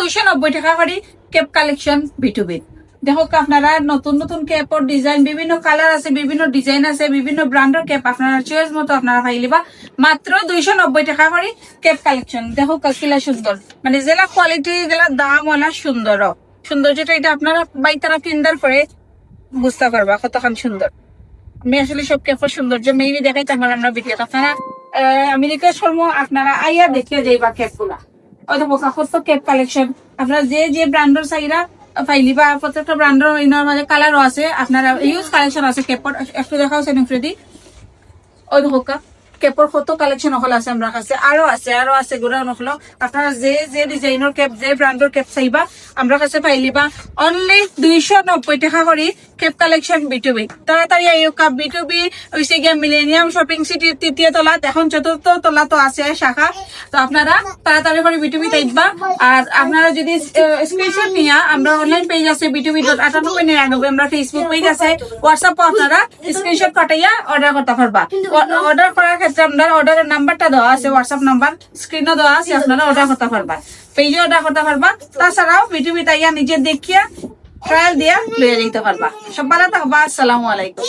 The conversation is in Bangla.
290 টাকা করে কেপ কালেকশন B2B। দেখো আপনারা নতুন নতুন কেপর ডিজাইন বিভিন্ন কালার আছে, বিভিন্ন ডিজাইন আছে, বিভিন্ন ব্র্যান্ডের কেপ আপনারা চয়েস মতো আপনারা পাইলিবা মাত্র 290 টাকা করে কেপ কালেকশন। দেখো কিলা সুন্দর, মানে যেটা কোয়ালিটি যেটা দাম ওলা সুন্দর সুন্দর, যেটা এটা আপনারা বাইতারা কিনদার পরে বুঝতে পারবা কতখান সুন্দর। আমি আসলে সব কেপর সৌন্দর্য মেইনি দেখাই তারপর আমরা ভিডিও আপনারা আমি রিকোয়েস্ট করবো আপনারা আইয়া দেখে যাইবা কেপ গুলা। ওই দেখো কত কেপ কালেকশন আপনারা যে ব্র্যান্ডের চাইরা ফাইলি বা প্রত্যেকটা ব্র্যান্ডের মাঝে কালারও আছে, আপনারা ইউজ কালেকশন আছে কেপর একটু দেখাও সেনুফ্রেদি। ওই দেখো কেপর কত কালেকশন হল আছে আমরা কাছে, আরো আছে গুড়া নকল। আপনারা যে ডিজাইনের কেপ যে ব্র্যান্ডের কেপ চাইবা আমরা কাছে পাইলিবা অনলি 290 টাকা করে কেপ কালেকশন B2B। তাড়াতাড়ি আইও কাপ B2B হইছে গিয়া মিলেনিয়াম শপিং সিটির 3য় তলাত, এখন 4th তলা তো আছে শাখা। তো আপনারা তাড়াতাড়ি করে B2B তাইবা। আর আপনারা যদি স্ক্রিনশট নিয়া আমরা অনলাইন পেজ আছে B2B.9899, আমরা ফেসবুক পেজ আছে, হোয়াটসঅ্যাপে আপনারা স্ক্রিনশট পাঠাইয়া অর্ডার করতে পারবা। অর্ডার করার ক্ষেত্রে আপনার অর্ডারের নাম্বারটা দেওয়া আছে, হোয়াটসঅ্যাপ নাম্বার স্ক্রিনে দেওয়া আছে, আপনারা অর্ডার করতে পারবা, পেজে অর্ডার করতে পারবা। তাছাড়াও B2B তাইয়া নিজে দেখিয়া ট্রায়াল দিয়া লইয়া যেতে পারবা। সব ভালো থাকবা, আসসালামু আলাইকুম।